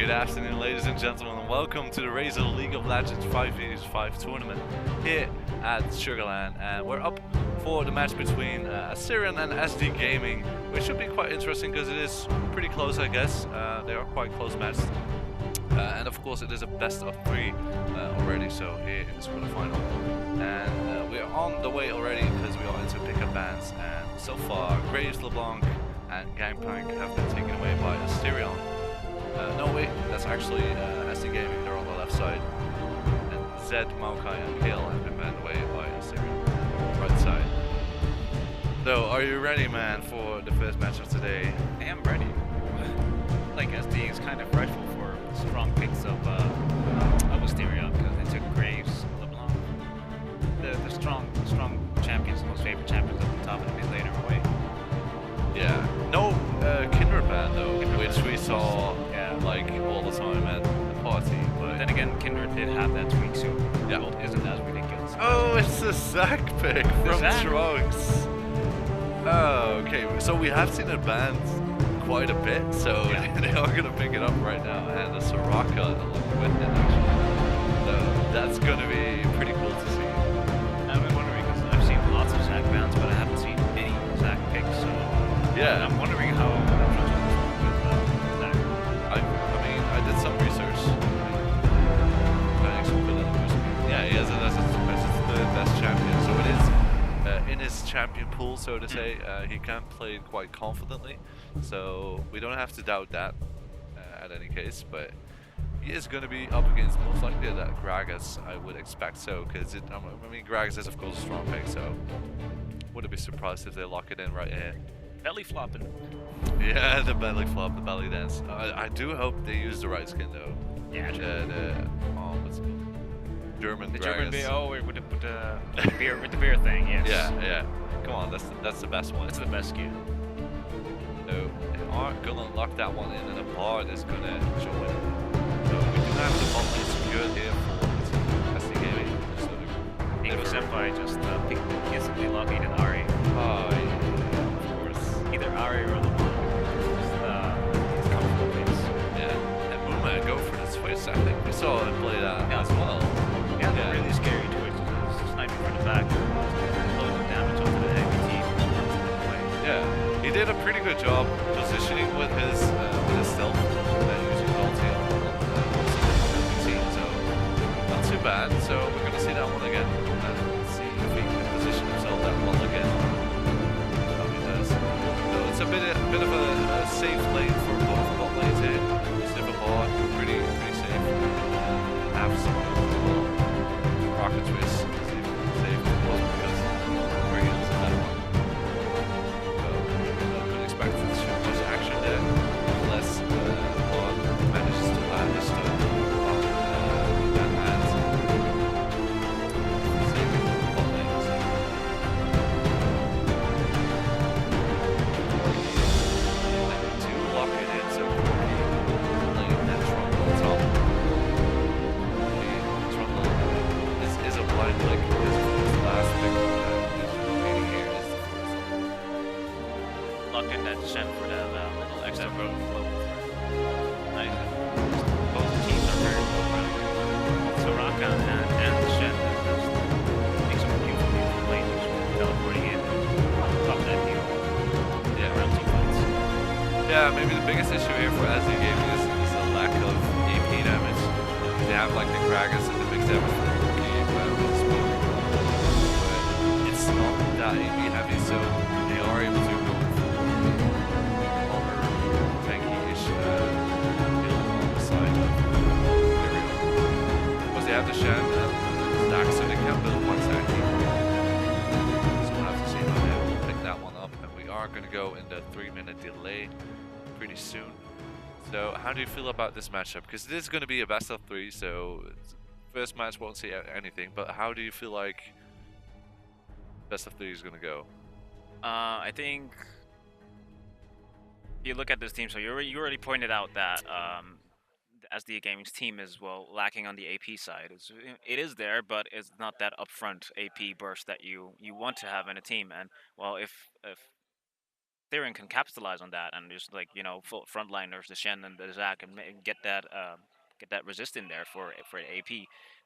Good afternoon, ladies and gentlemen, and welcome to the Razor League of Legends 5v5 tournament here at SugarLAN. And we're up for the match between Asterion and SD Gaming, which should be quite interesting because it is pretty close, I guess. They are quite close matches. And of course, it is a best of three already, so here in this quarterfinal. And we are on the way already because we are into pickup bands. And so far, Graves, LeBlanc, and Gangplank have been taken away by Asterion. No, wait, that's actually SD Gaming, they're on the left side. And Zed, Maokai, and Kale have been banned away by Asterion, right side. So, are you ready, man, for the first match of today? I am ready. Like, SD is kind of rightful for strong picks of Asterion because they took Graves, LeBlanc. The strong champions, the most favorite champions at the top and a bit later away. Yeah, no Kindred ban though, which we saw like all the time at the party. But then again, Kindred did have that tweak, so yeah, it isn't as ridiculous. Oh, it's a Zac pick from Trunks. Oh, okay. So we have seen it banned quite a bit, so they are gonna pick it up right now, and the Soraka along with it actually. So that's gonna be pretty cool to see. I've been wondering because I've seen lots of Zac bans, but I haven't seen any Zac picks. So yeah, I'm wondering how Zac. I mean, I did some research. Yeah, he has it as the best champion, so it is in his champion pool, so to say. He can play quite confidently, so we don't have to doubt that at any case. But he is going to be up against most likely that Gragas, I would expect so, because I mean, Gragas is of course a strong pick, so wouldn't be surprised if they lock it in right here. Belly flopping. Yeah, the belly flop, the belly dance. I do hope they use the right skin though. Yeah, what's it called? German. The Gragas. German beer. Oh, with the beer thing. Yes. Yeah. Come on, that's the best one. It's the best skin. So they aren't gonna lock that one in, and a bard is gonna join. So we do have the bot lane secured here for SD Gaming. So Ingo Senpai just instantly locking in Ari. Oh, yeah, of course. Either Ari or LeBlanc. Just comfortable pace. Yeah, and Moonman go for the switch. I think we saw him play that as well. Yeah, they're really scary to it. Sniping from the back, loading the damage onto the heavy team. Yeah, he did a pretty good job positioning with his stealth using ulti on the team, so not too bad. So we're gonna see that one again and see if he can position himself that well again. How he does. So it's a bit of a safe lane for both bot lanes here. Silver bot, pretty safe. Have some as well. Rocket twist, safe because we're against that one. So I could expect to show much action there, unless Bot manages to land this stun on that hand. Saving the bot lane. To lock it in, so lane that Trundle on top. Trundle is a blind lick. His last pick is remaining here is the first. Locked in that Shen for that little extra flow. Nice. Both teams are very well run. Soraka and Shen just make some beautiful plays teleporting in. Top that deal. Yeah, around team fights. Yeah, maybe the biggest issue here for SD Gaming is the lack of AP damage. They have like the Gragas and the big damage for the rookie smoke. But it's not that AP heavy, so they are able to go over tanky-ish build on the side of Imperial. Because they have the Shen and Zac, so they can build quite tanky. So we'll have to see how they pick that one up. And we are going to go in the 3-minute delay pretty soon. So how do you feel about this matchup? Because this is going to be a best of 3, so first match won't see anything, but how do you feel like best of 3 is going to go? I think you look at this team, so you already pointed out that the SD Gaming's team is, well, lacking on the AP side. It is there, but it's not that upfront AP burst that you want to have in a team. And, well, if Asterion can capitalize on that and just like frontliners, the Shen and the Zac, and get that resist in there for AP,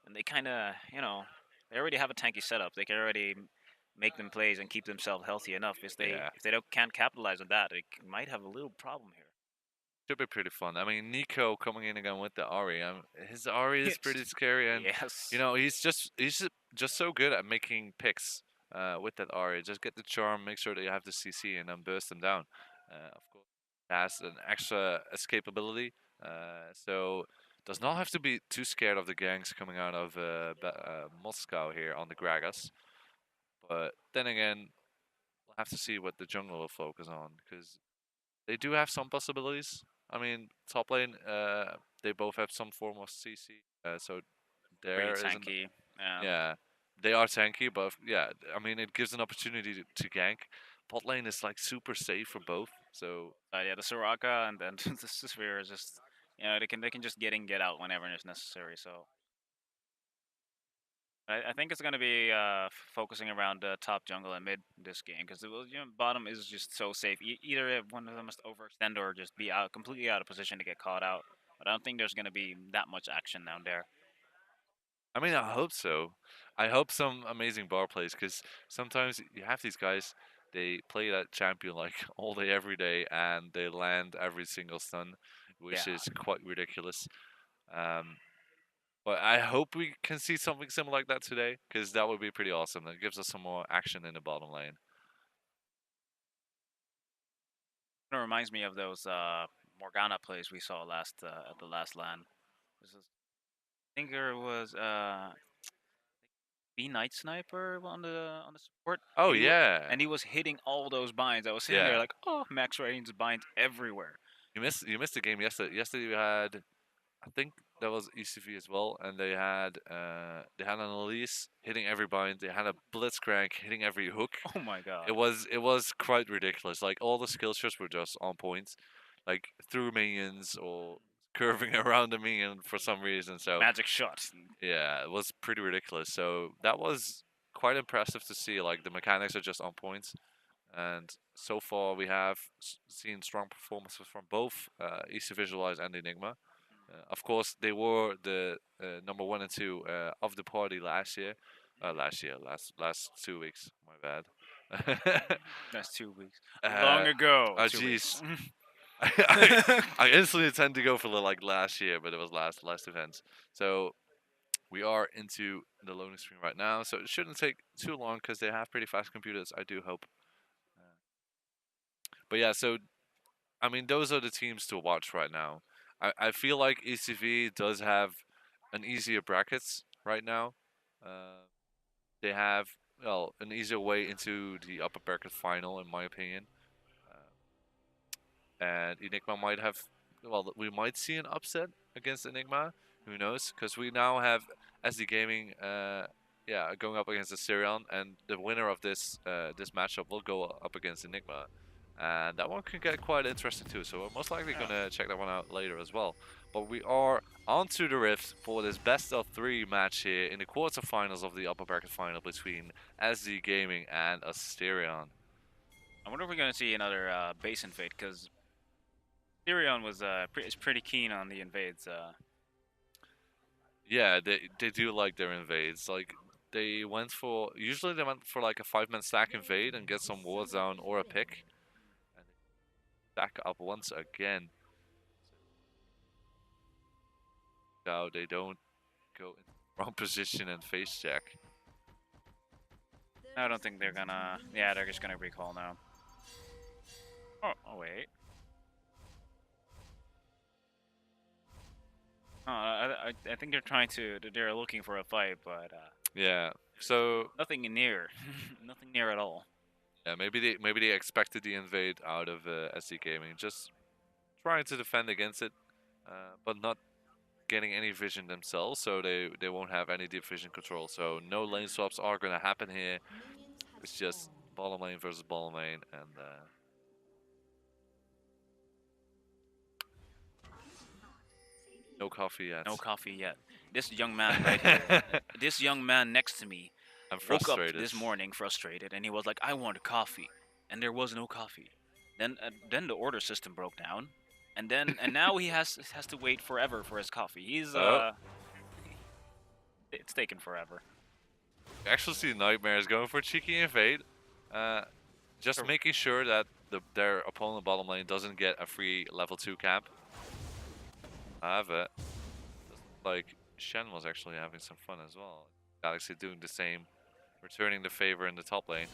and they kind of they already have a tanky setup. They can already make them plays and keep themselves healthy enough. Yeah. If they don't can't capitalize on that, might have a little problem here. Should be pretty fun. I mean, Nico coming in again with the Ari. His Ari is pretty Yes. scary, and Yes. he's just so good at making picks with that Ari. Just get the charm, make sure that you have the CC, and then burst them down. Of course, it has an extra escapability, so does not have to be too scared of the gangs coming out of Moscow here on the Gragas. But then again, we'll have to see what the jungle will focus on because they do have some possibilities. I mean, top lane, they both have some form of CC, so Pretty there isn't. tanky. Yeah, they are tanky, but yeah, I mean, it gives an opportunity to gank. Bot lane is like super safe for both, so Yeah, the Soraka and then the Sphere is just they can just get in, get out whenever it's necessary. So I think it's gonna be focusing around top jungle and mid this game because bottom is just so safe. Either one of them must overextend or just be out completely out of position to get caught out. But I don't think there's gonna be that much action down there. I mean, I hope so. I hope some amazing bar plays because sometimes you have these guys. They play that champion like all day, every day, and they land every single stun, which Yeah. is quite ridiculous. Um, But I hope we can see something similar like that today, because that would be pretty awesome. That gives us some more action in the bottom lane. It reminds me of those Morgana plays we saw at the last LAN. I think there was B Night Sniper on the support. Oh and yeah, and he was hitting all those binds. I was sitting there yeah. like, oh, max range binds everywhere. You missed the game yesterday. Yesterday we had, I think that was ECV as well, and they had an Elise hitting every bind. They had a Blitzcrank hitting every hook. Oh my god. It was quite ridiculous. Like all the skill shots were just on point, like through minions or curving around the minion for some reason. So Magic shots. yeah, it was pretty ridiculous. So that was quite impressive to see. Like the mechanics are just on point, and so far we have seen strong performances from both Easy Visualize and Enigma. Of course, they were the number 1 and 2 of the party last year. Last 2 weeks. My bad. That's 2 weeks. Uh, Long ago. oh 2 weeks. jeez. I instantly tend to go for the like last year, but it was last event. So we are into the loading screen right now, so it shouldn't take too long because they have pretty fast computers. I do hope. But yeah, so I mean, those are the teams to watch right now. I feel like ECV does have an easier brackets right now. Uh, they have an easier way into the upper bracket final, in my opinion. And Enigma might have, we might see an upset against Enigma. Who knows? Because we now have SD Gaming, going up against Asterion, and the winner of this matchup will go up against Enigma. And that one can get quite interesting too, so we're most likely going to check that one out later as well. But we are onto the Rift for this best of 3 match here in the quarterfinals of the upper bracket final between SD Gaming and Asterion. I wonder if we're gonna see another base invade because Asterion was is pretty keen on the invades. Yeah, they do like their invades. Like usually they went for like a 5-man stack invade and get some wards down or a pick. And back up once again. Now they don't go in the wrong position and face check. I don't think they're gonna. Yeah, they're just gonna recall now. Oh wait. I think they're trying to. They're looking for a fight, but Yeah. So nothing near, nothing near at all. yeah, maybe they expected the invade out of SD Gaming, just trying to defend against it, but not getting any vision themselves, so they won't have any deep vision control. So no lane swaps are gonna happen here. It's just bottom lane versus bottom lane, and no coffee yet. No coffee yet. This young man right here, this young man next to me, I'm woke up frustrated. this morning frustrated, and he was like, "I want a coffee," and there was no coffee. Then the order system broke down, and now he has to wait forever for his coffee. He's Oh. it's taken forever. You actually see Nightmares going for cheeky invade, just making sure that their opponent bottom lane doesn't get a free level 2 camp. I have it. Like Shen was actually having some fun as well. Galaxy doing the same, returning the favor in the top lane.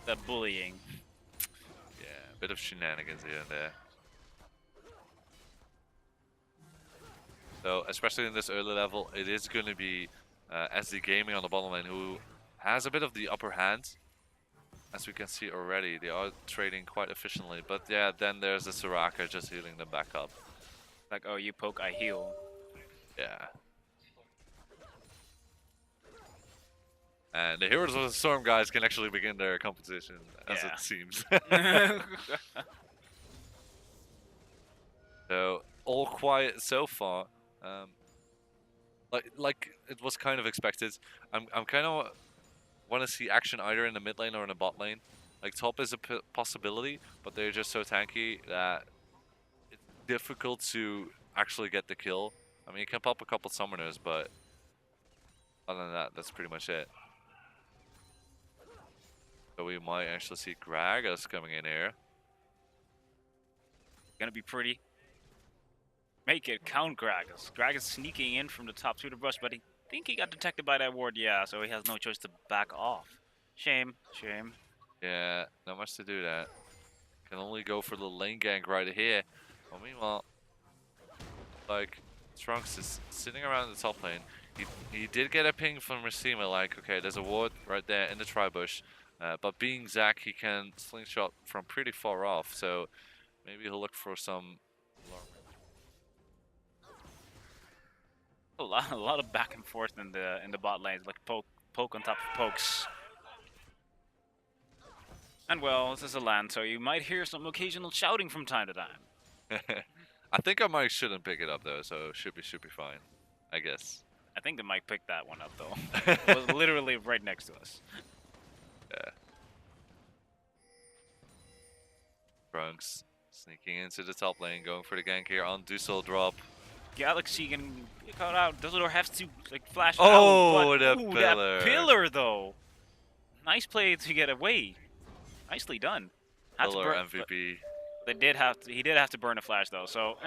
That bullying. Yeah, a bit of shenanigans here and there. So, especially in this early level, it is going to be SD Gaming on the bottom lane who has a bit of the upper hand. As we can see already, they are trading quite efficiently. But yeah, then there's the Soraka just healing them back up. Like, oh, you poke, I heal. Yeah. And the Heroes of the Storm guys can actually begin their competition, as it seems. So, all quiet so far. Like it was kind of expected. I'm kind of want to see action either in the mid lane or in the bot lane. Like top is a possibility, but they're just so tanky that it's difficult to actually get the kill. I mean, you can pop a couple summoners, but other than that, that's pretty much it. So we might actually see Gragas coming in here. Gonna be pretty. Make it count, Gragas. Gragas sneaking in from the top through the brush, but I think he got detected by that ward, yeah, so he has no choice to back off. Shame, shame. Yeah, not much to do that. Can only go for the lane gank right here. Well, meanwhile, like, Trunks is sitting around the top lane. He did get a ping from Racema, like, okay, there's a ward right there in the tri-bush. But being Zac, he can slingshot from pretty far off, so maybe he'll look for some... A lot of back and forth in the bot lanes, like poke on top of pokes. And well, this is a LAN, so you might hear some occasional shouting from time to time. I think I might shouldn't pick it up though, so should be fine, I guess. I think the mic picked that one up though. It was literally right next to us. Yeah. Trunks sneaking into the top lane, going for the gank here on Dusel drop. Galaxy can get caught out. Dussel has to like flash out. But, Ooh, pillar. That pillar though. Nice play to get away. Nicely done. Pillar MVP. They did have to, he did have to burn a flash though, so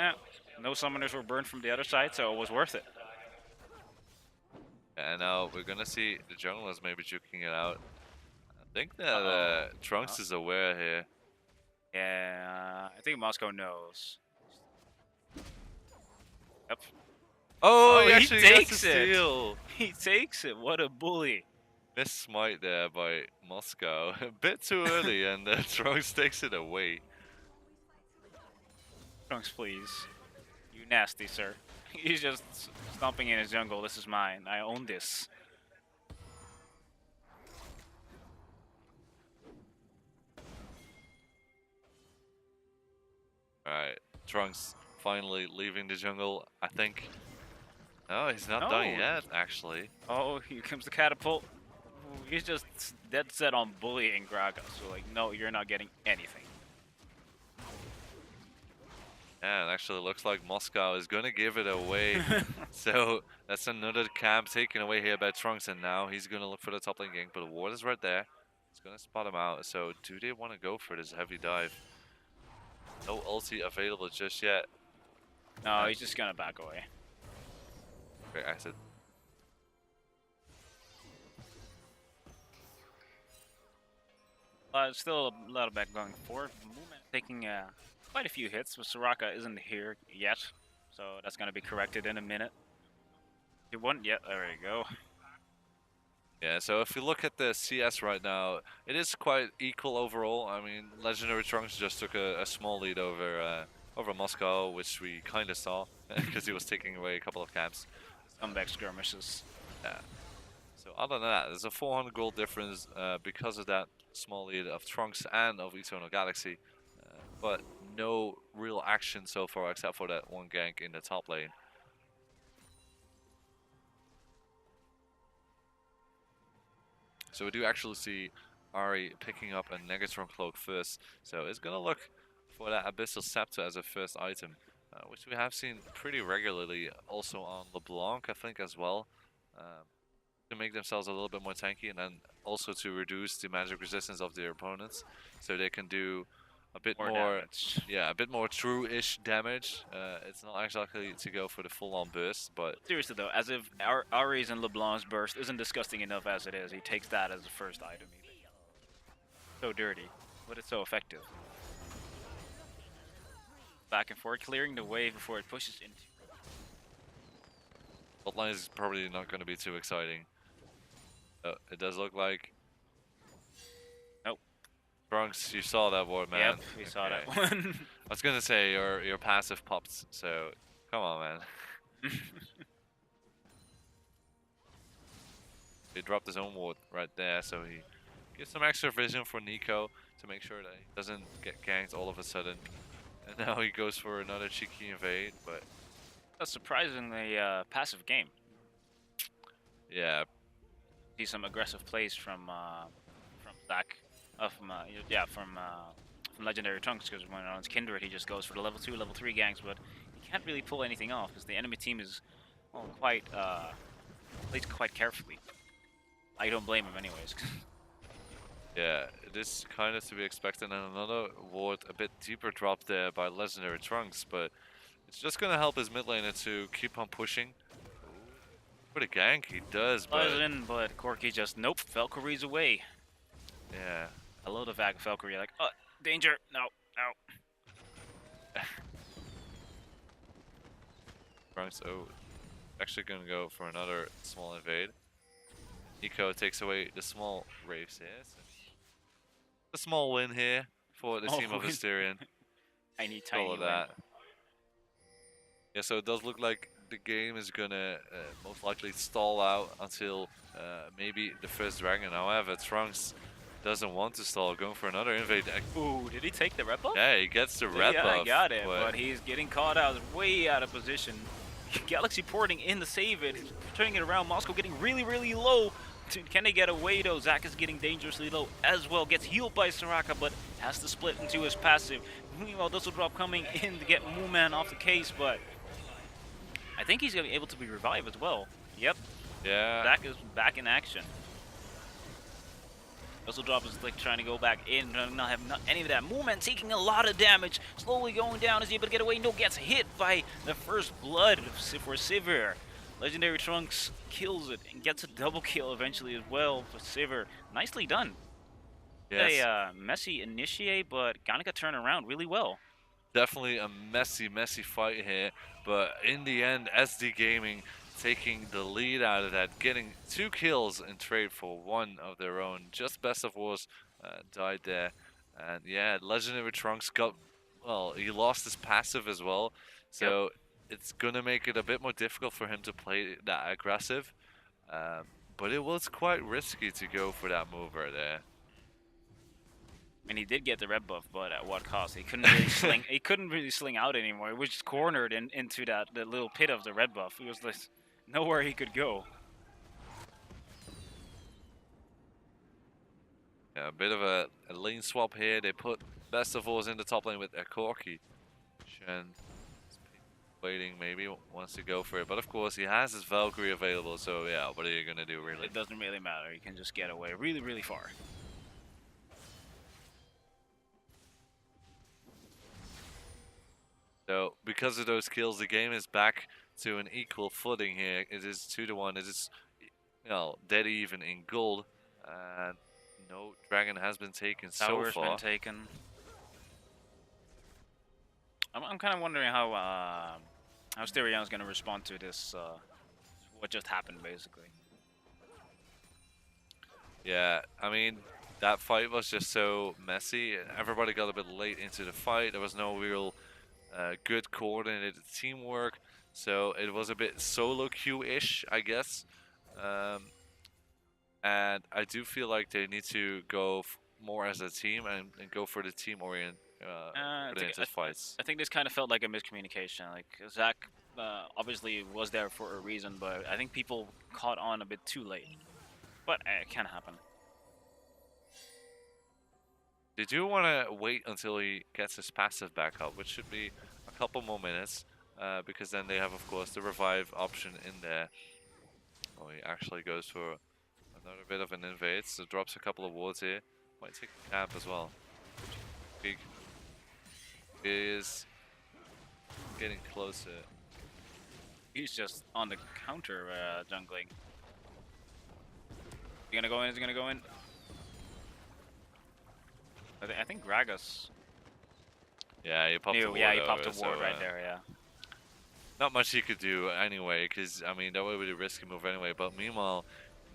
no summoners were burned from the other side, so it was worth it. And now we're gonna see the junglers maybe juking it out. I think that Trunks is aware here. Yeah, I think Moscow knows. Yep. Oh, he actually takes it. He takes it. What a bully. Miss smite there by Moscow. A bit too early, and Trunks takes it away. Trunks, please. You nasty, sir. He's just stomping in his jungle. This is mine. I own this. Alright, Trunks finally leaving the jungle, I think. No, he's not done yet, actually. Oh, here comes the catapult. He's just dead set on bullying Gragas. So, like, no, you're not getting anything. Yeah, it actually looks like Moscow is gonna give it away. So that's another camp taken away here by Trunks, and now he's gonna look for the top lane gank, but the ward is right there. It's gonna spot him out. So do they want to go for this heavy dive? No ulti available just yet. No, he's just gonna back away. Okay, I said. Still a lot of back going forward. Movement taking quite a few hits, but Soraka isn't here yet, so that's gonna be corrected in a minute. He won yet. There you go. Yeah, so if you look at the CS right now, it is quite equal overall. I mean, Legendary Trunks just took a small lead over Moscow, which we kind of saw because he was taking away a couple of camps. Comeback skirmishes. Yeah. So other than that, there's a 400 gold difference because of that small lead of Trunks and of Eternal Galaxy, but no real action so far except for that one gank in the top lane. So we do actually see Ari picking up a Negatron Cloak first. So it's going to look for that Abyssal Scepter as a first item, which we have seen pretty regularly also on LeBlanc, I think, as well. To make themselves a little bit more tanky, and then also to reduce the magic resistance of their opponents, so they can do a bit more damage. Yeah, a bit more true-ish damage. It's not exactly to go for the full-on burst, but Seriously though, as if Ari's and LeBlanc's burst isn't disgusting enough as it is, he takes that as the first item. So dirty, but it's so effective. Back and forth, clearing the wave before it pushes into. botline is probably not going to be too exciting. It does look like. Nope. Trunks, you saw that ward, man. Yep, we saw that one. I was gonna say your passive popped, so come on, man. He dropped his own ward right there, so he gives some extra vision for Nico to make sure that he doesn't get ganked all of a sudden. And now he goes for another cheeky invade, but A surprisingly passive game. yeah, See some aggressive plays from Zach, from Legendary Trunks, because when on his Kindred he just goes for the level 2, level 3 ganks, but he can't really pull anything off because the enemy team is plays quite carefully. I don't blame him anyways. yeah, it is kind of to be expected. And another ward a bit deeper drop there by Legendary Trunks, but it's just gonna help his mid laner to keep on pushing. For the gank, he does, but Corki just, nope, Valkyrie's away. yeah. Hello to Valkyrie, like, oh, danger, no. Trunks, actually gonna go for another small invade. Nico takes away the small raves here. So a small win here for the team of win. Asterion. I need All tiny of win. that. Yeah, so it does look like the game is gonna most likely stall out until maybe the first dragon. However, Trunks doesn't want to stall, going for another invade. Ooh, did he take the red buff? Yeah, he gets the red yeah, buff. I got it, but he's getting caught out, way out of position. Galaxy porting in to save it, turning it around. Moscow getting really, really low. Can they get away though? Zac is getting dangerously low as well. Gets healed by Soraka, but has to split into his passive. Meanwhile, Dusseldorf coming in to get Mooman off the case, but I think he's gonna be able to be revived as well. Yep. Yeah. Zac is back in action. Dusseldorf is like trying to go back in, not have any of that. Mooman taking a lot of damage, slowly going down. Is he able to get away? No, gets hit by the first blood for Sivir. Legendary Trunks kills it and gets a double kill eventually as well for Sivir. Nicely done. Yes. A messy initiate, but Ganika turn around really well. Definitely a messy fight here, but in the end, SD Gaming taking the lead out of that, getting 2 kills in trade for one of their own. Just Best of Wars died there, and yeah, Legendary Trunks got, well, he lost his passive as well, so it's gonna make it a bit more difficult for him to play that aggressive, but it was quite risky to go for that mover there. And he did get the red buff, but at what cost? He couldn't really sling. He couldn't really sling out anymore. He was just cornered into that little pit of the red buff. He was like nowhere he could go. Yeah, a bit of a lane swap here. They put Best of Wars in the top lane with Corki. Shen is waiting, maybe wants to go for it, but of course he has his Valkyrie available. So yeah, what are you gonna do really? It doesn't really matter. You can just get away really, really far. So because of those kills, the game is back to an equal footing here. It is 2-1. It is, you know, dead even in gold, and no dragon has been taken Tower's so far. been taken. I'm kind of wondering how Asterion is going to respond to this. What just happened, basically. Yeah, I mean, that fight was just so messy. Everybody got a bit late into the fight. There was no real good coordinated teamwork, so it was a bit solo queue-ish, I guess. And I do feel like they need to go more as a team and go for the team-oriented fights. I think this kind of felt like a miscommunication. Like Zac obviously was there for a reason, but I think people caught on a bit too late. But it can happen. They do want to wait until he gets his passive back up, which should be a couple more minutes, because then they have, of course, the revive option in there. Oh, he actually goes for another bit of an invade, so drops a couple of wards here. Might take a camp as well. Big is getting closer. He's just on the counter jungling. Is he gonna go in? Is he gonna go in? I think Gragas. Yeah, he popped a ward. Yeah, he popped a over, ward so, right there. Yeah. Not much he could do anyway, because I mean that would be a risky move anyway. But meanwhile,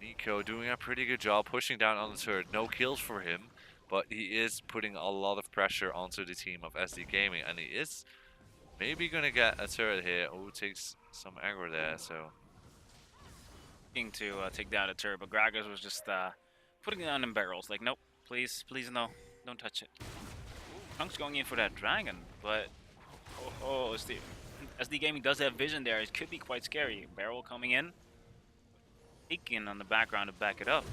Nico doing a pretty good job pushing down on the turret. No kills for him, but he is putting a lot of pressure onto the team of SD Gaming, and he is maybe gonna get a turret here. Oh, takes some aggro there. So Looking to take down a turret, but Gragas was just putting it down in barrels. Like, nope, please, please, no, don't touch it. Trunks going in for that dragon, but SD Gaming does have vision there. It could be quite scary. Barrel coming in, peeking on the background to back it up.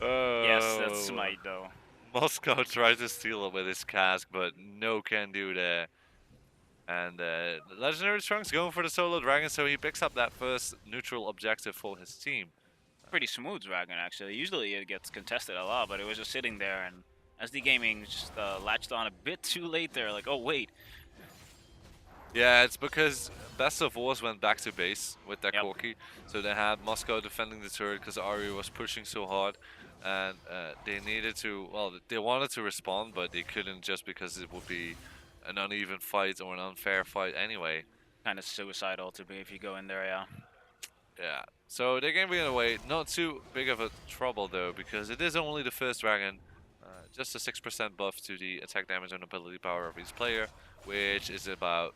Yes, that's smite though. Moscow tried to steal it with his cask, but no can do there. And Legendary Trunks going for the solo dragon, so he picks up that first neutral objective for his team. Pretty smooth dragon actually. Usually it gets contested a lot, but it was just sitting there, and SD Gaming just latched on a bit too late there. Like, oh wait. Yeah, it's because Best of Wars went back to base with that Yep. Corki, so they had Moscow defending the turret because Ari was pushing so hard, and they needed to, well, they wanted to respond, but they couldn't just because it would be an uneven fight or an unfair fight anyway. Kind of suicidal to be if you go in there, yeah. Yeah, so they're giving it away. Not too big of a trouble though, because it is only the first dragon. Just a 6% buff to the attack damage and ability power of each player, which is about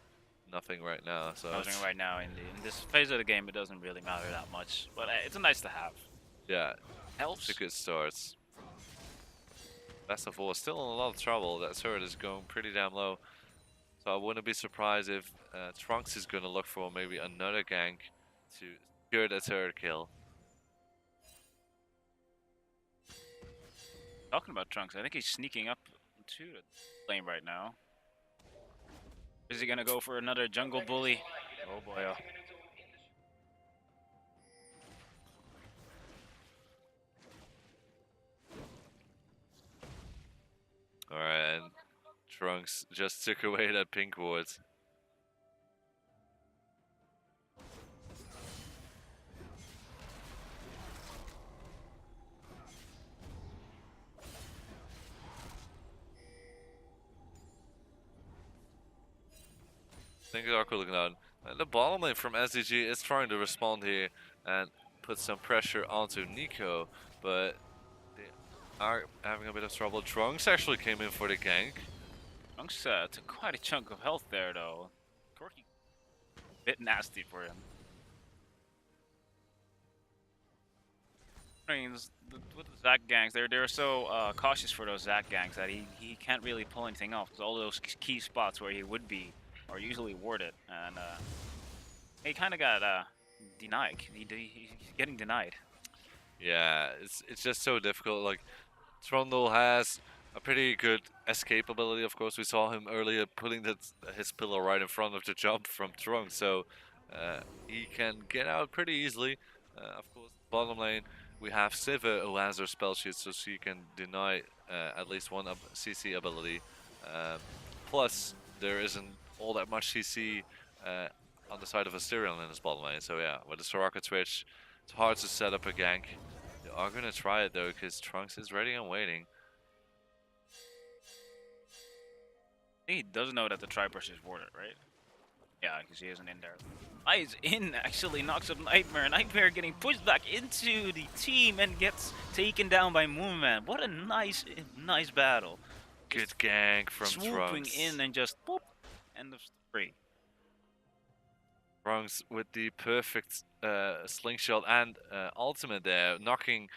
nothing right now. So Nothing right now in this phase of the game. It doesn't really matter that much, but it's a nice to have. yeah, Helps. it's a good start. Best of all, still in a lot of trouble. That turret is going pretty damn low. So I wouldn't be surprised if Trunks is going to look for maybe another gank to secure the turret kill. Talking about Trunks, I think he's sneaking up to the lane right now. Is he gonna go for another jungle bully? Oh boy. Oh. Alright, and Trunks just took away that pink ward. Things are looking on. And the bottom lane from SDG is trying to respond here and put some pressure onto Nico, but they are having a bit of trouble. Trunks actually came in for the gank. Trunks took quite a chunk of health there though. Corki, a bit nasty for him. I mean, with the Zac gangs, they're so cautious for those Zac gangs that he can't really pull anything off, because all those key spots where he would be are usually warded, and he kind of got denied. He's getting denied. Yeah, it's just so difficult. Like, Trundle has a pretty good escape ability. Of course, we saw him earlier putting his pillow right in front of the jump from Trunks, so he can get out pretty easily. Of course, bottom lane we have Siva, who has her spell sheet, so she can deny at least one CC ability. Plus, there isn't all that much CC on the side of Asterion in this bottom lane. So yeah, with the Soraka Twitch, it's hard to set up a gank. They are gonna try it though, because Trunks is ready and waiting. He does know that the Tri-Brush is warded, right? Yeah, because he isn't in there. He's in, actually knocks up Nightmare. Nightmare getting pushed back into the team and gets taken down by Moonman. What a nice battle. Good gank from Swooping Trunks. in and just boop, end of story. Trunks with the perfect slingshot and ultimate there, knocking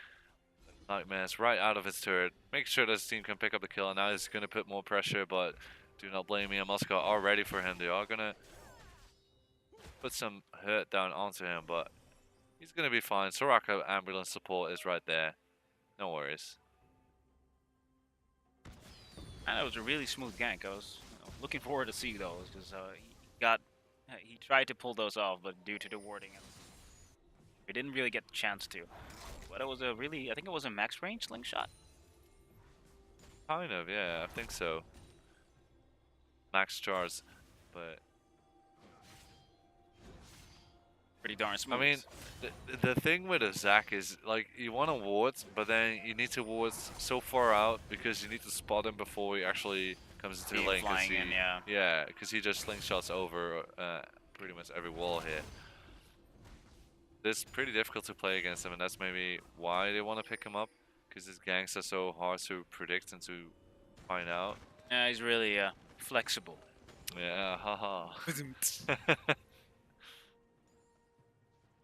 Nightmares right out of his turret. Make sure that his team can pick up the kill, and now he's going to put more pressure, but do not blame me and Moscow are ready for him. They are going to put some hurt down onto him, but he's going to be fine. Soraka ambulance support is right there. No worries. And it was a really smooth gank. I was looking forward to see those because he tried to pull those off, but due to the warding, he didn't really get the chance to. But it was a really, I think it was a max range slingshot. Kind of, yeah, I think so. Max charge, but Pretty darn smooth. I mean, the thing with a Zac is like you want to ward, but then you need to ward so far out because you need to spot him before he actually comes into the lane. Flying in, yeah. Yeah, because he just slingshots over pretty much every wall here. It's pretty difficult to play against him, and that's maybe why they want to pick him up, because his ganks are so hard to predict and to find out. Yeah, he's really flexible. Yeah, haha.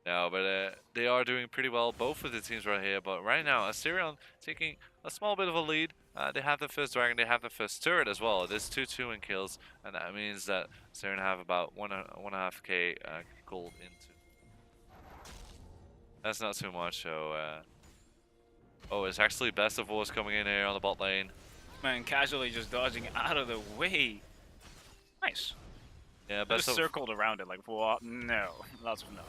No, but they are doing pretty well, both of the teams right here. But right now, Asterion taking a small bit of a lead. They have the first dragon, they have the first turret as well. There's 2-2 in kills, and that means that Asterion have about 1.5k gold into. That's not too much, so... oh, it's actually Best of Wars coming in here on the bot lane. Man, casually just dodging out of the way. Nice. Yeah, Just circled around it like, what? No. Lots of no.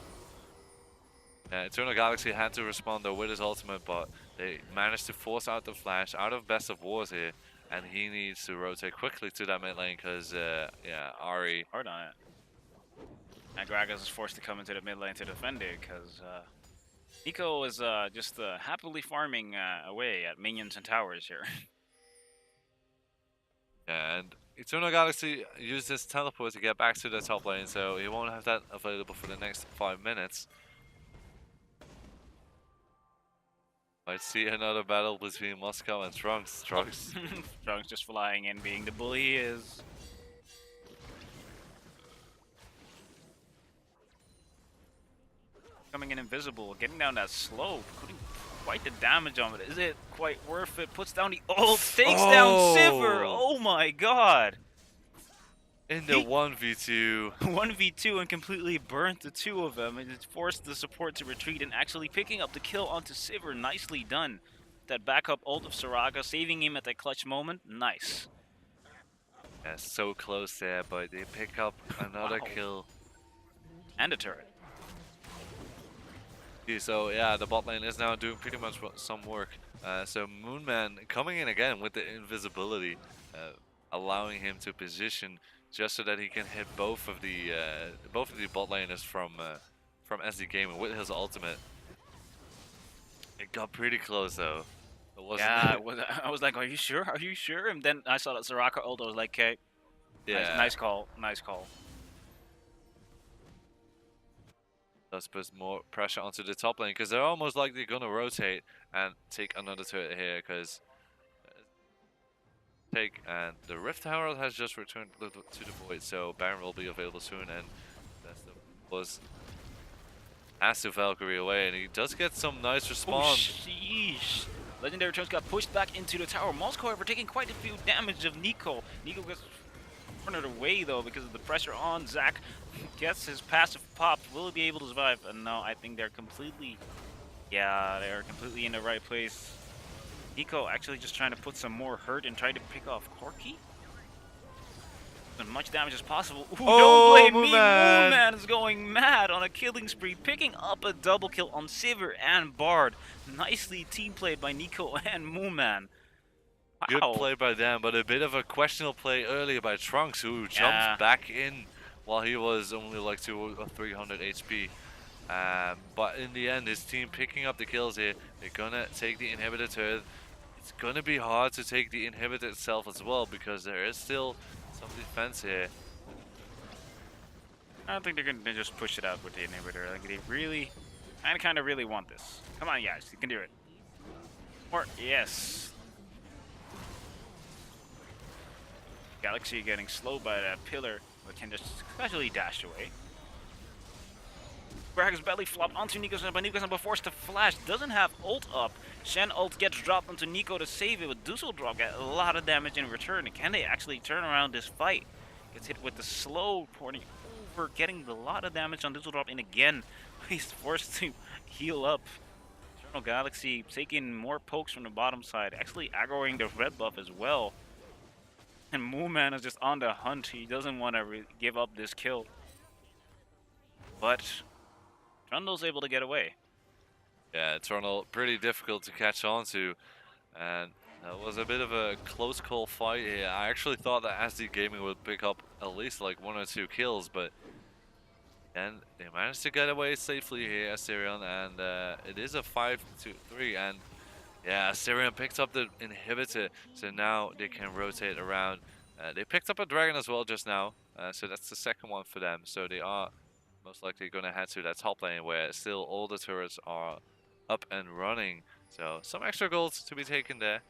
Yeah, Eternal Galaxy had to respond though with his ultimate, but they managed to force out the flash out of Best of Wars here, and he needs to rotate quickly to that mid lane because, yeah, Ari... Hard on it. And Gragas is forced to come into the mid lane to defend it because Nico is just happily farming away at minions and towers here. Yeah, and Eternal Galaxy used his teleport to get back to the top lane, so he won't have that available for the next 5 minutes. Might see another battle between Moscow and Trunks. Trunks just flying in, being the bully he is. Coming in invisible, getting down that slope, putting quite the damage on it. Is it quite worth it? Puts down the ult, takes down Sivir. Oh my god! In the 1v2. 1v2 and completely burnt the two of them, and it forced the support to retreat and actually picking up the kill onto Sivir. Nicely done. That backup ult of Soraka, saving him at that clutch moment. Nice. Yeah, so close there, but they pick up another kill. And a turret. So yeah, the bot lane is now doing pretty much some work. So Moonman coming in again with the invisibility, allowing him to position just so that he can hit both of the bot laners from SD Gaming with his ultimate. It got pretty close though. It wasn't. Yeah, I was like, are you sure? Are you sure? And then I saw that Soraka ult. I was like, okay, yeah, nice call, nice call. Does put more pressure onto the top lane because they're almost like they're gonna rotate and take another turret here because and the Rift Herald has just returned to the void, so Baron will be available soon, and that's has to Valkyrie away, and he does get some nice response. Oh, sheesh. Legendary Trunks got pushed back into the tower. Moscow, however, taking quite a few damage of Nico. Nico gets cornered away though because of the pressure on Zac. Gets his passive popped. Will he be able to survive? And no, I think they're completely in the right place. Nico actually just trying to put some more hurt and try to pick off Corki. As much damage as possible. Ooh, oh, don't blame me. Moonman is going mad on a killing spree, picking up a double kill on Sivir and Bard. Nicely team played by Nico and Moonman. Wow. Good play by them, but a bit of a questionable play earlier by Trunks, who jumped back in while he was only like 200 or 300 HP. But in the end, his team picking up the kills here. They're gonna take the inhibitor turret. It's gonna be hard to take the inhibitor itself as well because there is still some defense here. I don't think they're gonna just push it out with the inhibitor. Like they really, kind of really want this. Come on, guys, you can do it. Or yes. Galaxy getting slowed by that pillar, but can just casually dash away. Gragas belly flopped onto Nico's, but Nico's number forced to flash. Doesn't have ult up. Shen ult gets dropped onto Nico to save it, but Dusseldorf got a lot of damage in return. Can they actually turn around this fight? Gets hit with the slow porting over, getting a lot of damage on Dusseldorf, and again, he's forced to heal up. Eternal Galaxy taking more pokes from the bottom side, actually aggroing the red buff as well. And Moonman is just on the hunt. He doesn't want to give up this kill. But Trundle's able to get away. Yeah, Eternal pretty difficult to catch on to, and that was a bit of a close call fight here. I actually thought that SD Gaming would pick up at least like 1 or 2 kills, but and they managed to get away safely here, Asterion, and it is a 5-3, and yeah, Asterion picked up the inhibitor, so now they can rotate around. They picked up a dragon as well just now, so that's the second one for them. So they are most likely going to head to that top lane where still all the turrets are up and running. So some extra gold to be taken there.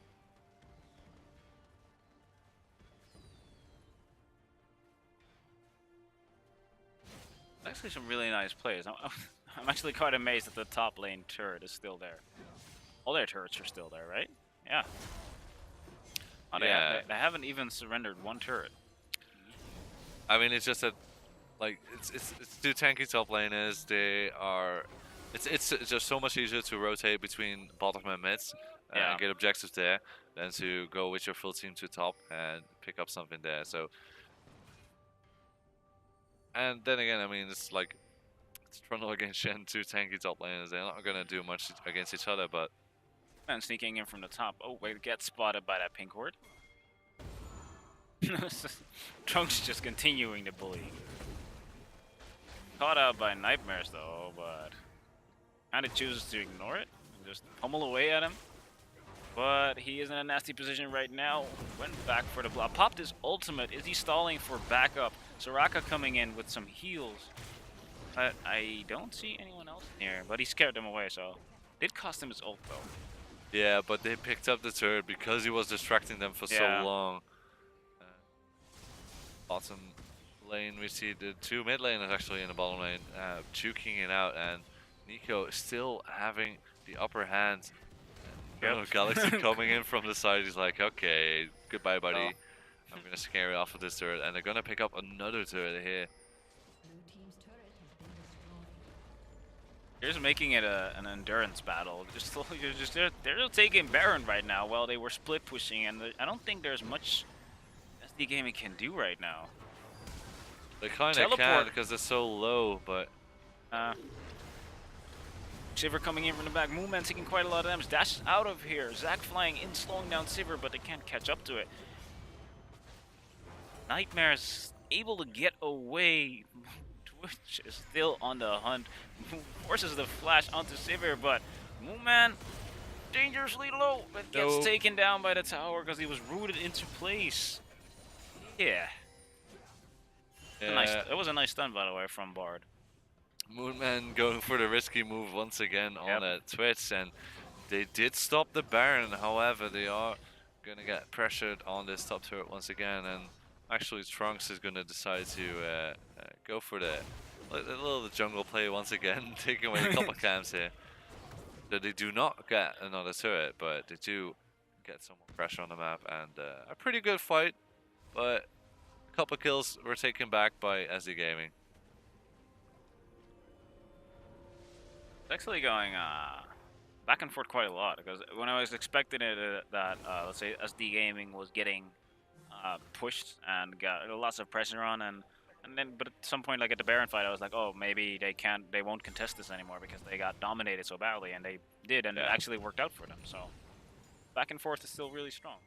Actually, some really nice plays. I'm actually quite amazed that the top lane turret is still there. All their turrets are still there, right? Yeah. Oh, Yeah. they haven't even surrendered one turret. I mean, it's just that, like, it's too tanky top laners. They are, it's just so much easier to rotate between bottom and mids and get objectives there than to go with your full team to top and pick up something there. So, and then again, I mean, it's like it's Trundle against Shen, two tanky top laners. They're not gonna do much against each other, but. And sneaking in from the top. Oh, wait, gets spotted by that pink ward. Trunks just continuing to bully. Caught out by Nightmares though, but kind of chooses to ignore it and just pummel away at him. But he is in a nasty position right now. Went back for the block. Popped his ultimate. Is he stalling for backup? Soraka coming in with some heals. But I don't see anyone else near. But he scared them away, so did cost him his ult though. Yeah, but they picked up the turret because he was distracting them for so long. Bottom lane, we see the 2 mid laners actually in the bottom lane, juking it out, and Nico still having the upper hand. Galaxy coming in from the side, he's like, okay, goodbye buddy. I'm gonna scare you off of this turret, and they're gonna pick up another turret here. They're just making it an endurance battle. They're taking Baron right now while they were split pushing, and I don't think there's much SD Gaming can do right now. They kind of can because they're so low, but Shiver coming in from the back. Moonman taking quite a lot of damage. Dashes out of here. Zac flying in, slowing down Shiver, but they can't catch up to it. Nightmare's able to get away. Twitch is still on the hunt. Forces the flash onto Shiver, but Moonman dangerously low, but gets taken down by the tower because he was rooted into place. Yeah. That was a nice stun, by the way, from Bard. Moonman going for the risky move once again on a Twitch, and they did stop the Baron. However, they are going to get pressured on this top turret once again, and actually Trunks is going to decide to go for the little jungle play once again, taking away a couple camps here. So they do not get another turret, but they do get some more pressure on the map, and a pretty good fight, but a couple kills were taken back by SD Gaming. It's actually going back and forth quite a lot, because when I was expecting it that let's say SD Gaming was getting pushed and got lots of pressure on, and then but at some point, like at the Baron fight, I was like, oh, maybe they won't contest this anymore because they got dominated so badly, and they did, and it actually worked out for them. So back and forth is still really strong.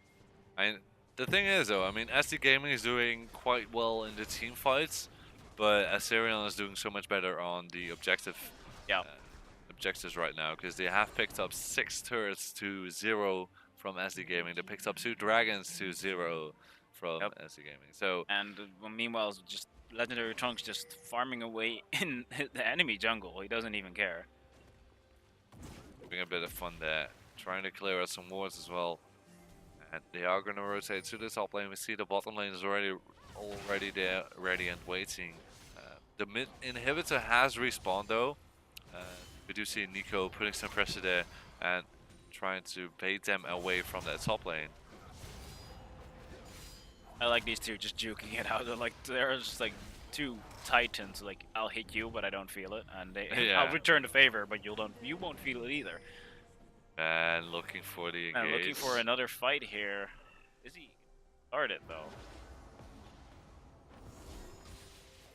The thing is though, I mean, SD Gaming is doing quite well in the team fights, but Asterion is doing so much better on the objectives right now, because they have picked up 6 turrets to 0 from SD Gaming. They picked up 2 dragons to 0 from SD Gaming. So meanwhile, just Legendary Trunks just farming away in the enemy jungle. He doesn't even care. Having a bit of fun there, trying to clear out some wards as well. And they are going to rotate to the top lane. We see the bottom lane is already there, ready and waiting. The mid inhibitor has respawned though. We do see Nico putting some pressure there and trying to bait them away from that top lane. I like these two just juking it out. They're just like 2 titans. Like, I'll hit you, but I don't feel it, and I'll return the favor, but you won't feel it either. And looking for the engage. And looking for another fight here. Is he? started though.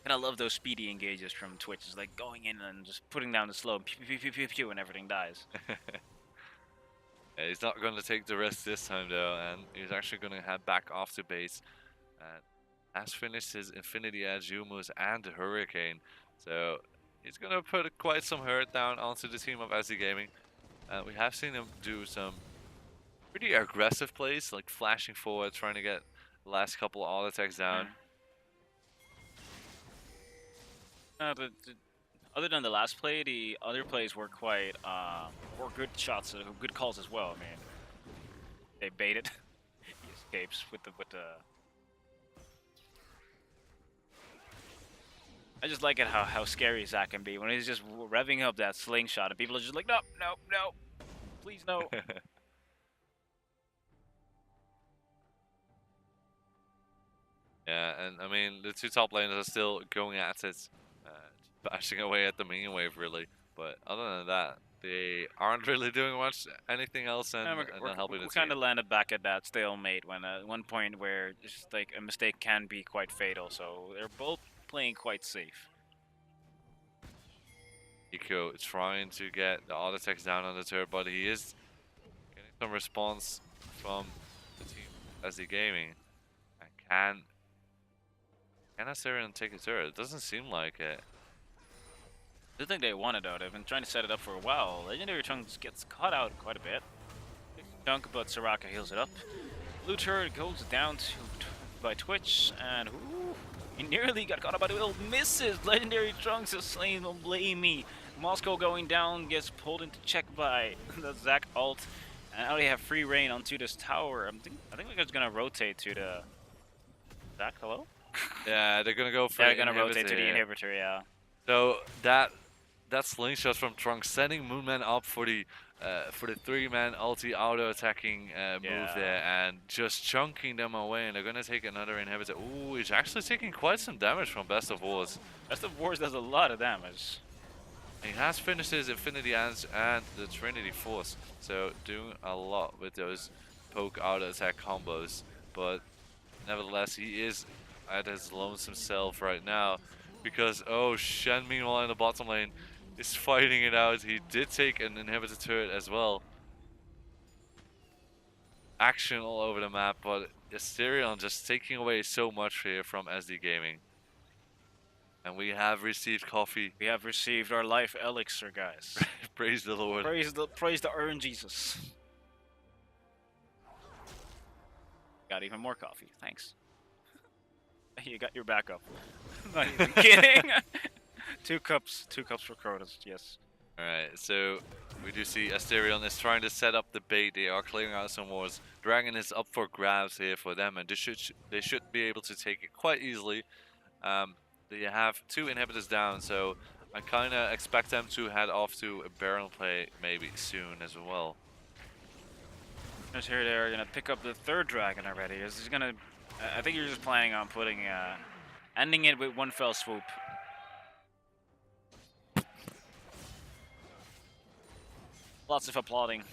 And I love those speedy engages from Twitch. It's like going in and just putting down the slow, pew pew pew pew pew, and everything dies. Yeah, he's not going to take the risk this time though, and he's actually going to head back off to base. Has finished his Infinity Edge, Humus, and the Hurricane, so he's going to put quite some hurt down onto the team of SD Gaming. We have seen him do some pretty aggressive plays, like flashing forward, trying to get the last couple of auto attacks down. Other than the last play, the other plays were quite were good shots, good calls as well. I mean, they baited. He escapes with the. I just like it how scary Zach can be when he's just revving up that slingshot and people are just like, no, no, no, please no. Yeah, and I mean the two top laners are still going at it, bashing away at the minion wave really. But other than that, they aren't really doing much anything else, and not helping the team. We kind of landed back at that stalemate when at one point where just like a mistake can be quite fatal. So they're both playing quite safe. Eco trying to get the auto attacks down on the turret, but he is getting some response from the team SD Gaming. And can Asterion take a turret? It doesn't seem like it. I think they want it though. They've been trying to set it up for a while. Legendary Trunks gets caught out quite a bit. Big chunk, but Soraka heals it up. Blue turret goes down by Twitch, and ooh, he nearly got caught up by the wheel. Misses. Legendary Trunks is slain. Don't blame me. Moscow going down, gets pulled into check by the Zac ult, and now they have free reign onto this tower. I think we're just gonna rotate to the Zac. Hello. Yeah, they're gonna go for. They're gonna rotate to the inhibitor. Yeah. So that slingshot from Trunks sending Moonman up for the 3-man ulti auto attacking move there, and just chunking them away, and they're gonna take another inhibitor. Ooh, he's actually taking quite some damage from Best of Wars. Best of Wars does a lot of damage. He has finished his Infinity Edge and the Trinity Force, so doing a lot with those poke auto attack combos, but nevertheless he is at his lonesome self right now, because Shen meanwhile in the bottom lane is fighting it out. He did take an inhibitor turret as well. Action all over the map, but Asterion just taking away so much here from SD Gaming. And we have received coffee. We have received our life elixir, guys. Praise the Lord. Praise the Iron Jesus. Got even more coffee. Thanks. You got your backup. Not even kidding. Two cups for Crotus, yes. Alright, so we do see Asterion is trying to set up the bait. They are clearing out some wards. Dragon is up for grabs here for them, and they should be able to take it quite easily. They have 2 inhibitors down, so I kind of expect them to head off to a Baron play maybe soon as well. Just here they're gonna pick up the 3rd dragon already. Is he gonna? I think you're just planning on putting, ending it with one fell swoop. Lots of applauding.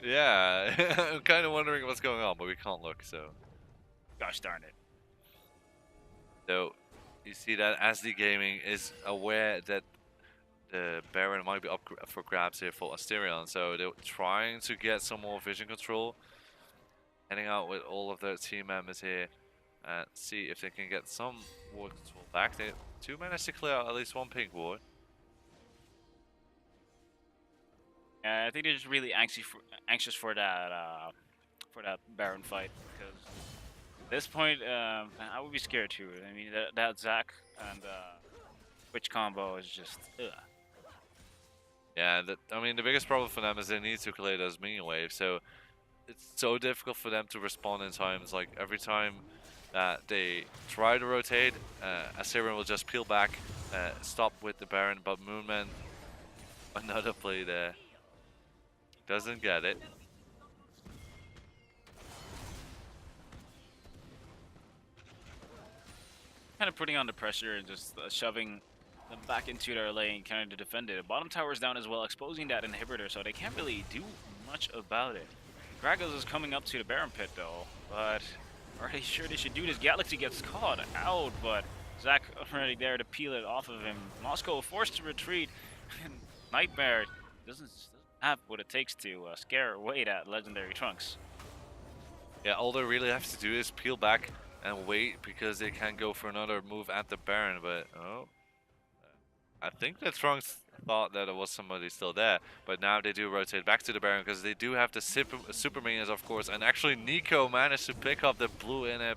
Yeah, I'm kind of wondering what's going on, but we can't look, so. Gosh darn it. So, you see that SD Gaming is aware that the Baron might be up for grabs here for Asterion, so they're trying to get some more vision control. Heading out with all of their team members here and see if they can get some ward control back. They 2 managed to clear out at least 1 pink ward. I think they're just really anxious for that Baron fight, because at this point I would be scared too. I mean that Zac and Twitch combo is just ugh. Yeah, I mean the biggest problem for them is they need to clear those minion waves, so it's so difficult for them to respond in time. It's like every time that they try to rotate, Asterion will just peel back, stop with the Baron, but Moonman, another play there. Doesn't get it. Kind of putting on the pressure and just shoving them back into their lane, kind of to defend it. Bottom tower's down as well, exposing that inhibitor, so they can't really do much about it. Gragos is coming up to the Baron pit though, but Are they sure they should do this? Galaxy gets caught out, but Zach already there to peel it off of him. Moscow forced to retreat. Nightmare doesn't have what it takes to scare away that legendary Trunks. Yeah, all they really have to do is peel back and wait because they can go for another move at the Baron, but oh. I think the Trunks thought that there was somebody still there, but now they do rotate back to the Baron because they do have the super minions, of course, and actually Nico managed to pick up the blue inhib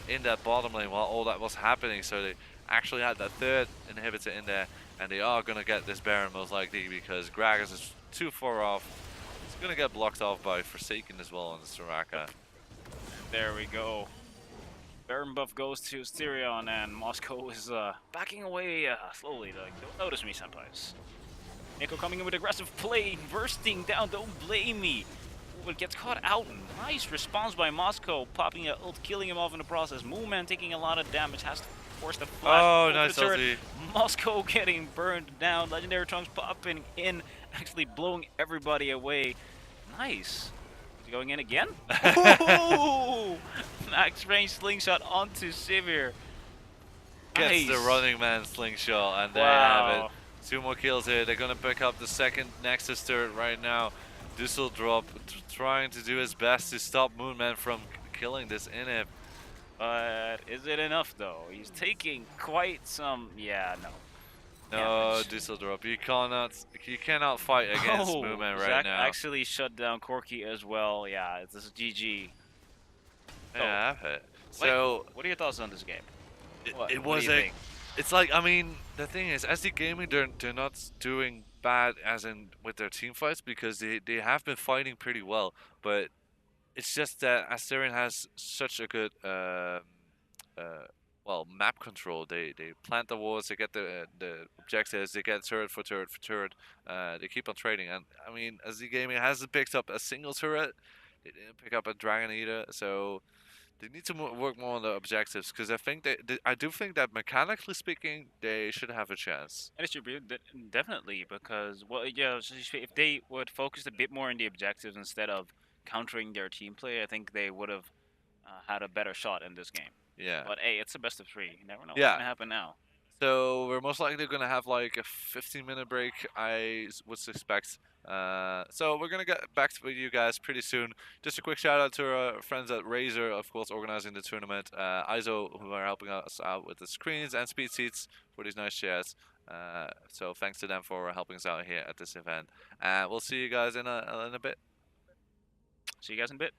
in that bottom lane while all that was happening, so they actually had that third inhibitor in there, and they are going to get this Baron most likely because Gragas is too far off. It's going to get blocked off by Forsaken as well on the Soraka. There we go. Baron buff goes to Asterion, and Moscow is backing away slowly. Like, don't notice me, senpais. Nico coming in with aggressive play, bursting down. Don't blame me. But gets caught out. Nice response by Moscow, popping a ult, killing him off in the process. Moonman taking a lot of damage, has to force the flash. Oh, nice ulti. Moscow getting burned down. Legendary Trunks popping in, actually blowing everybody away. Nice. Going in again? Ooh! Max range slingshot onto Sivir. Gets Nice. the running man slingshot, and there you have it. 2 more kills here. They're gonna pick up the second Nexus turret right now. Dusseldorf trying to do his best to stop Moonman from killing this inhib. But is it enough though? He's taking quite some. Yeah, no. No, Dusseldorf, you cannot fight against Moonman right Zach now. actually shut down Corki as well. Yeah, this is GG. Yeah, I've hit. So, what are your thoughts on this game? it was a. It's like, I mean, the thing is, SD Gaming, they're not doing bad as in with their team fights because they have been fighting pretty well, but it's just that Asterion has such a good well, map control. They plant the walls, they get the objectives, they get turret for turret for turret. They keep on trading, and I mean, SD Gaming hasn't picked up a single turret. They didn't pick up a dragon either, so they need to work more on the objectives because I think I do think that mechanically speaking, they should have a chance. And it should be definitely because, well, yeah, if they would focus a bit more on the objectives instead of countering their team play, I think they would have had a better shot in this game. Yeah. But hey, it's a best of 3. You never know what's gonna happen now. So we're most likely gonna have like a 15-minute break, I would suspect. So we're gonna get back with you guys pretty soon. Just a quick shout out to our friends at Razer, of course, organizing the tournament. ISO, who are helping us out with the screens and speed seats for these nice chairs. So thanks to them for helping us out here at this event. And we'll see you guys in a bit. See you guys in a bit.